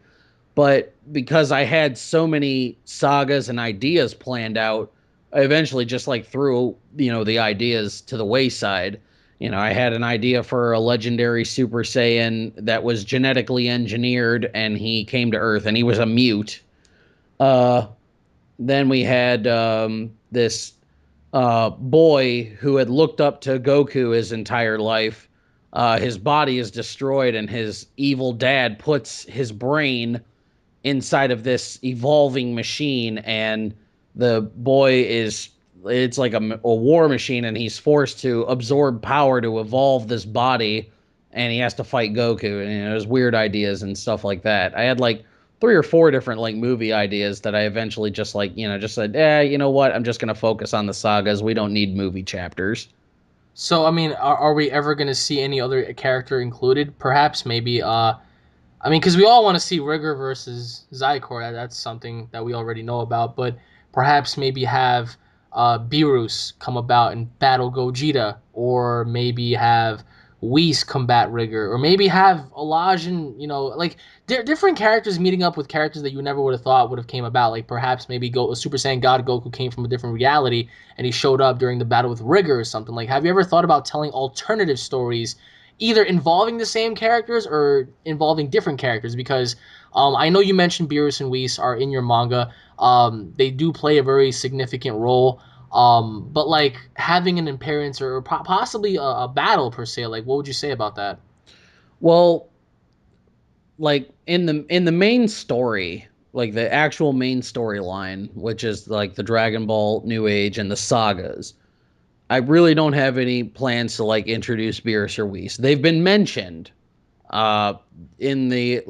But because I had so many sagas and ideas planned out, I eventually just like threw, the ideas to the wayside. I had an idea for a legendary Super Saiyan that was genetically engineered and he came to Earth and he was a mute. Uh, then we had this boy who had looked up to Goku his entire life. His body is destroyed and his evil dad puts his brain inside of this evolving machine, and the boy is it's like a war machine, and he's forced to absorb power to evolve this body, and he has to fight Goku, and there's weird ideas and stuff like that. I had like 3 or 4 different like movie ideas that I eventually just like just said, you know what, I'm just gonna focus on the sagas. We don't need movie chapters. So I mean, are we ever going to see any other character included? Perhaps maybe I mean, because we all want to see Rigor versus Zykor. That's something that we already know about. But perhaps maybe have Beerus come about and battle Gogeta, or maybe have Whis combat Rigor, or maybe have Elijah, like different characters meeting up with characters that you never would have thought would have came about. Like perhaps maybe Super Saiyan God Goku came from a different reality and he showed up during the battle with Rigor or something. Like, have you ever thought about telling alternative stories, either involving the same characters or involving different characters? Because I know you mentioned Beerus and Whis are in your manga. They do play a very significant role. But like having an appearance or possibly a battle per se, like what would you say about that? Well, like in the main story, like the actual main storyline, which is like the Dragon Ball New Age and the sagas, I really don't have any plans to like introduce Beerus or Whis. They've been mentioned, Uh, in the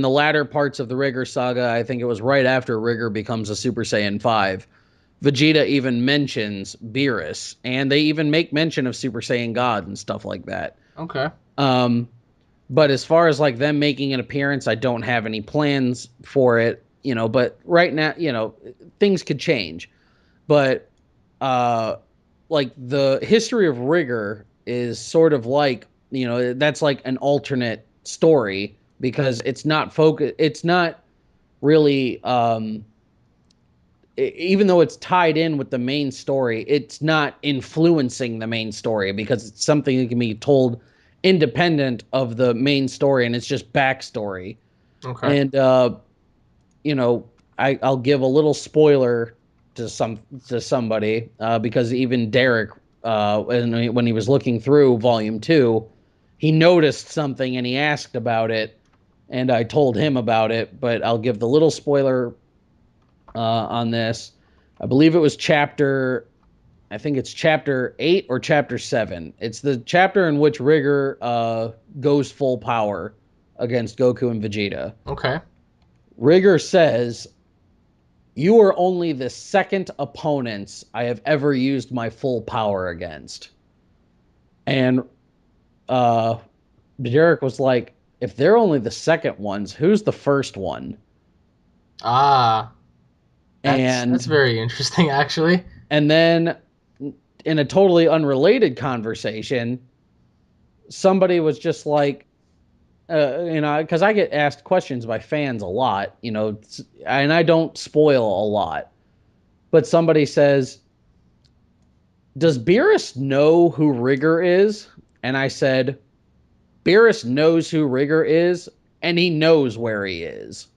latter parts of the Rigor saga, I think it was right after Rigor becomes a Super Saiyan 5. Vegeta even mentions Beerus, and they even make mention of Super Saiyan God and stuff like that. Okay. Um, but as far as like them making an appearance, I don't have any plans for it, but right now, things could change. But uh like the history of Rigor is sort of like, that's like an alternate story because it's not really even though it's tied in with the main story, it's not influencing the main story because it's something that can be told independent of the main story, and it's just backstory. Okay. And you know, I'll give a little spoiler to somebody because even Derek, when he was looking through Volume 2, he noticed something and he asked about it, and I told him about it. But I'll give the little spoiler on this. I believe it was chapter. I think it's chapter 8 or chapter 7. It's the chapter in which Rigor goes full power against Goku and Vegeta. Okay. Rigor says, "You are only the second opponents I have ever used my full power against." And uh, Derek was like, "If they're only the second ones, who's the first one?" Ah, that's And very interesting, actually. and then in a totally unrelated conversation, somebody was just like, because I get asked questions by fans a lot, and I don't spoil a lot. But somebody says, "Does Beerus know who Rigor is?" And I said, "Beerus knows who Rigor is, and he knows where he is."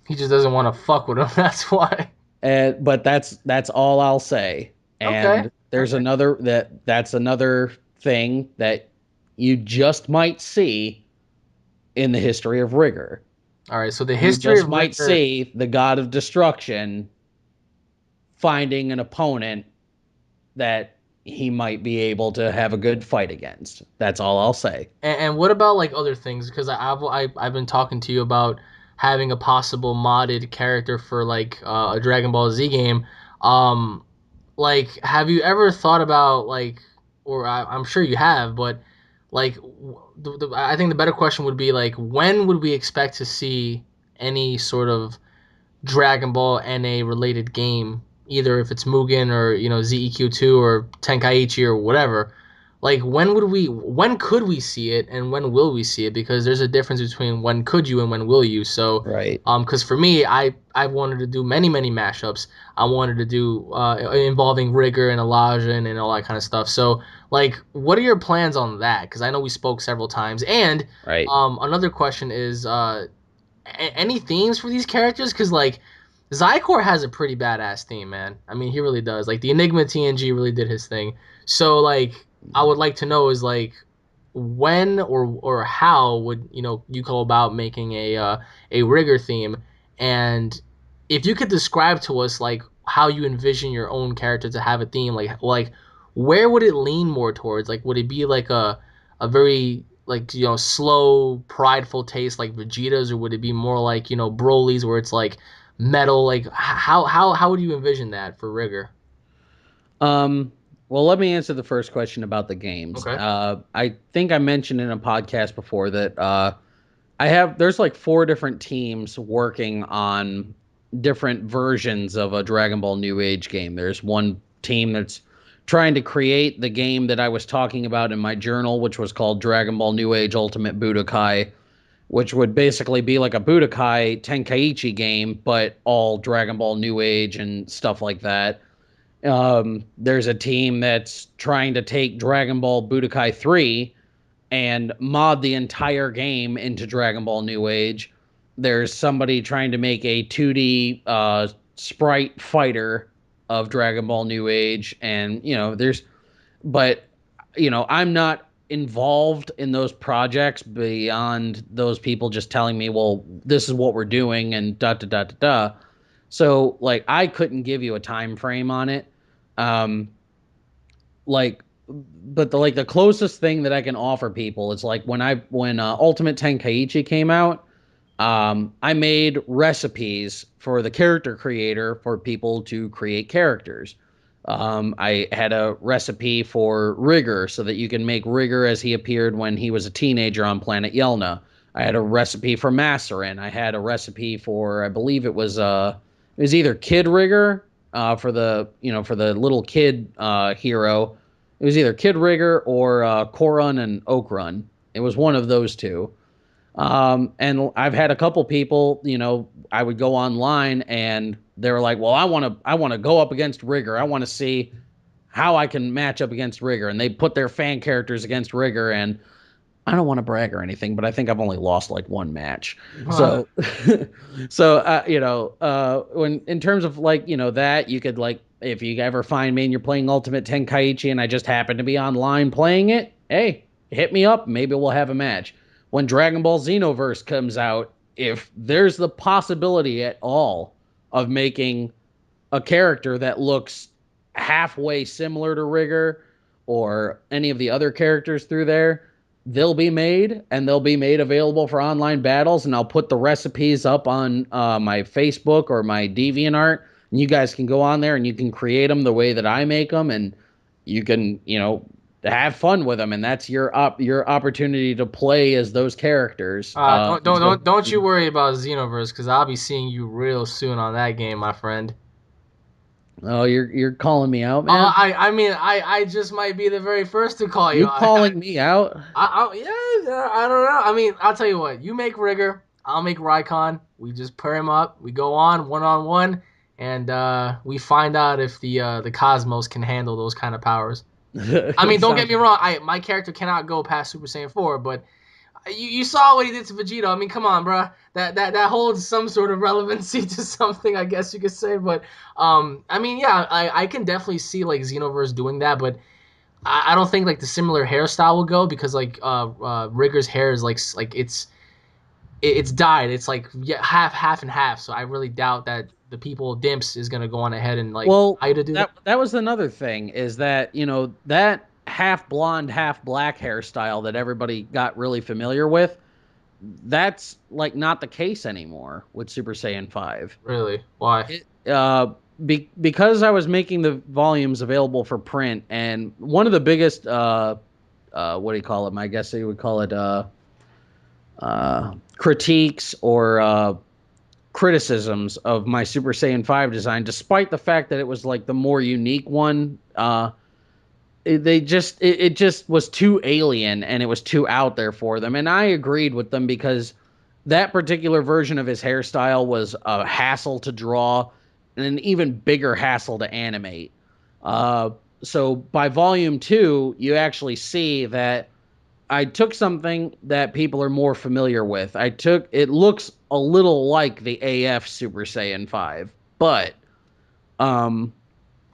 He just doesn't want to fuck with him. That's why. But that's all I'll say. Okay. And there's Okay. that's another thing that you just might see in the history of Rigor. All right. So the You history just of might Richter. see the god of destruction finding an opponent that he might be able to have a good fight against. That's all I'll say. And what about like other things? Because I've been talking to you about having a possible modded character for like a Dragon Ball Z game. Um, like, have you ever thought about like, or I'm sure you have, but like, I think the better question would be like, when would we expect to see any sort of Dragon Ball NA related game, either if it's Mugen or ZEQ2 or Tenkaichi or whatever. Like when could we see it and when will we see it? Because there's a difference between when could you and when will you. So Right. because for me, I wanted to do many mashups. I wanted to do involving Rigor and Elijah and all that kind of stuff. So like, what are your plans on that? Because I know we spoke several times. And Right. another question is any themes for these characters? Because like Zycor has a pretty badass theme, man. I mean, he really does. Like the Enigma TNG really did his thing. So like, I would like to know is like when or how would you go about making a rigor theme, and if you could describe to us like how you envision your own character to have a theme, like where would it lean more towards? Like, would it be like a very like slow prideful taste like Vegeta's, or would it be more like Broly's where it's like metal? Like how would you envision that for rigor? Um, well, let me answer the first question about the games. Okay. I think I mentioned in a podcast before that there's like 4 different teams working on different versions of a Dragon Ball New Age game. There's one team that's trying to create the game that I was talking about in my journal, which was called Dragon Ball New Age Ultimate Budokai, which would basically be like a Budokai Tenkaichi game, but all Dragon Ball New Age and stuff like that. There's a team that's trying to take Dragon Ball Budokai 3 and mod the entire game into Dragon Ball New Age. There's somebody trying to make a 2D sprite fighter of Dragon Ball New Age, and but I'm not involved in those projects beyond those people just telling me, well, this is what we're doing, and da da da da da. So like, I couldn't give you a time frame on it. Um, like but the closest thing that I can offer people is like when Ultimate Tenkaichi came out. I made recipes for the character creator for people to create characters. I had a recipe for Rigor so that you can make Rigor as he appeared when he was a teenager on planet Yelna. I had a recipe for Masserin. I had a recipe for, I believe it was either Kid Rigor for the for the little kid hero. It was either Kid Rigor or Korun and Okrun. It was one of those two. And I've had a couple people, I would go online and they were like, "Well, I want to go up against Rigor. I want to see how I can match up against Rigor." And they put their fan characters against Rigor, and I don't want to brag or anything, but I think I've only lost like one match. So, when in terms of like, that you could like, if you ever find me and you're playing Ultimate Tenkaichi and I just happen to be online playing it, hey, hit me up. Maybe we'll have a match. When Dragon Ball Xenoverse comes out, if there's the possibility at all of making a character that looks halfway similar to Rigor or any of the other characters through there, they'll be made and they'll be made available for online battles. And I'll put the recipes up on my Facebook or my DeviantArt. And you guys can go on there and you can create them the way that I make them. And you can, have fun with them. And that's your opportunity to play as those characters. Don't you worry about Xenoverse because I'll be seeing you real soon on that game, my friend. Oh, you're calling me out, man. I mean I just might be the very first to call you. You calling me out? Yeah, I don't know. I mean, I'll tell you what. You make Rigor, I'll make Raikon. We just pair him up. We go on one, and we find out if the Cosmos can handle those kind of powers. I mean, don't get me wrong. My character cannot go past Super Saiyan 4, but you saw what he did to Vegeta. I mean, come on, bro. That holds some sort of relevancy to something, I guess you could say. But I mean, yeah, I can definitely see like Xenoverse doing that, but I don't think like the similar hairstyle will go because like Rigger's hair is like it's dyed. It's like yeah, half and half. So I really doubt that the people Dimps is gonna go on ahead and like Well, hide to do that. that was another thing is that, that half blonde, half black hairstyle that everybody got really familiar with, that's like not the case anymore with Super Saiyan 5. Really? Why? Because I was making the volumes available for print, and one of the biggest what do you call it? I guess you would call it critiques or criticisms of my Super Saiyan 5 design, despite the fact that it was like the more unique one. It just was too alien and it was too out there for them. And I agreed with them because that particular version of his hairstyle was a hassle to draw and an even bigger hassle to animate. So by volume 2, you actually see that I took something that people are more familiar with. It looks a little like the AF Super Saiyan 5, but um,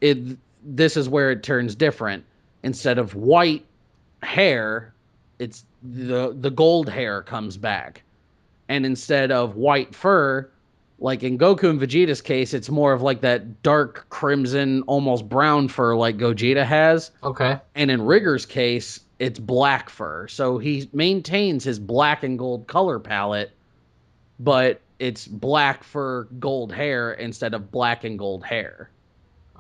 this is where it turns different. Instead of white hair, it's the gold hair comes back. And instead of white fur, like in Goku and Vegeta's case, it's more of like that dark crimson, almost brown fur like Gogeta has. Okay. And in Rigger's case, it's black fur. So he maintains his black and gold color palette, but it's black fur, gold hair instead of black and gold hair.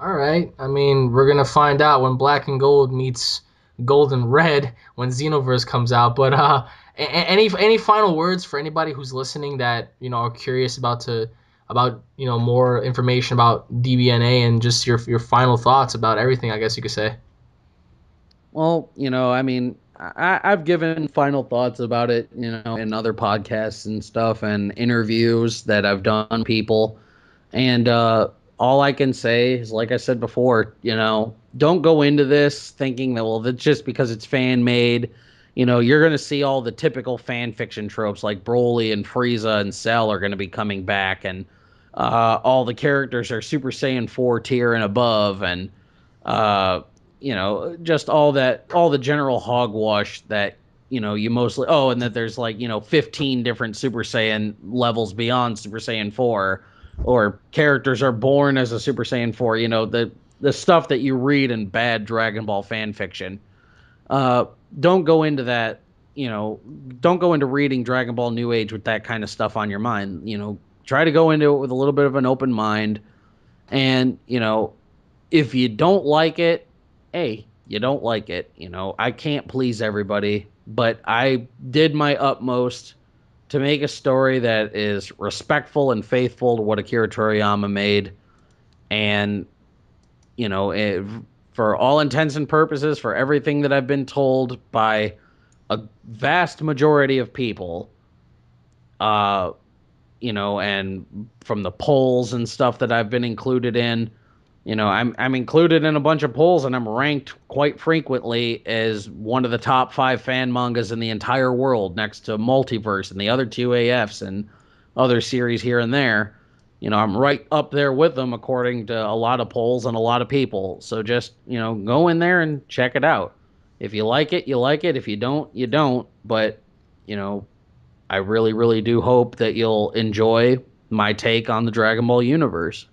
All right. I mean, we're gonna find out when Black and Gold meets Gold and Red when Xenoverse comes out. But any final words for anybody who's listening that are curious about more information about DBNA and just your final thoughts about everything? I guess you could say. Well, I mean, I've given final thoughts about it, in other podcasts and stuff and interviews that I've done people. And all I can say is, like I said before, don't go into this thinking that, well, that's just because it's fan made. You're going to see all the typical fan fiction tropes like Broly and Frieza and Cell are going to be coming back. And all the characters are Super Saiyan 4 tier and above. And, just all the general hogwash that, you mostly, and that there's like, 15 different Super Saiyan levels beyond Super Saiyan 4, or characters are born as a Super Saiyan 4, the stuff that you read in bad Dragon Ball fan fiction. Uh, don't go into that, you know, don't go into reading Dragon Ball New Age with that kind of stuff on your mind. Try to go into it with a little bit of an open mind. And, if you don't like it, hey, you don't like it. I can't please everybody, but I did my utmost to make a story that is respectful and faithful to what Akira Toriyama made. And, you know, it, for all intents and purposes, for everything that I've been told by a vast majority of people, uh, and from the polls and stuff that I've been included in, I'm included in a bunch of polls, and I'm ranked quite frequently as one of the top 5 fan mangas in the entire world, next to Multiverse and the other two AFs and other series here and there. I'm right up there with them according to a lot of polls and a lot of people. So just, go in there and check it out. If you like it, you like it. If you don't, you don't. But, you know, I really, really do hope that you'll enjoy my take on the Dragon Ball universe.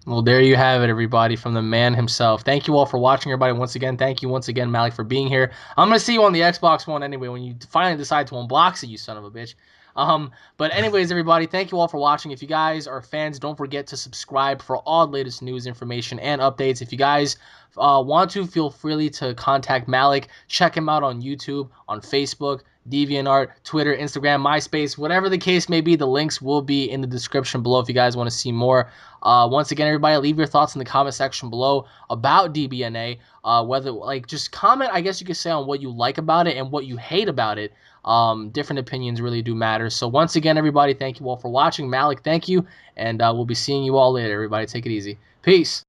Well, there you have it, everybody, from the man himself. Thank you all for watching, everybody. Once again, thank you once again, Malik, for being here. I'm gonna see you on the Xbox One anyway when you finally decide to unbox it, you son of a bitch. But anyways, everybody, thank you all for watching. If you guys are fans, don't forget to subscribe for all the latest news, information, and updates. If you guys want to, feel free to contact Malik. Check him out on YouTube, on Facebook, DeviantArt, Twitter, Instagram, MySpace, whatever the case may be. The links will be in the description below if you guys want to see more. Once again, everybody, leave your thoughts in the comment section below about DBNA. Whether, just comment, I guess you could say, on what you like about it and what you hate about it. Different opinions really do matter. So once again, everybody, thank you all for watching. Malik, thank you, and we'll be seeing you all later. Everybody, take it easy. Peace.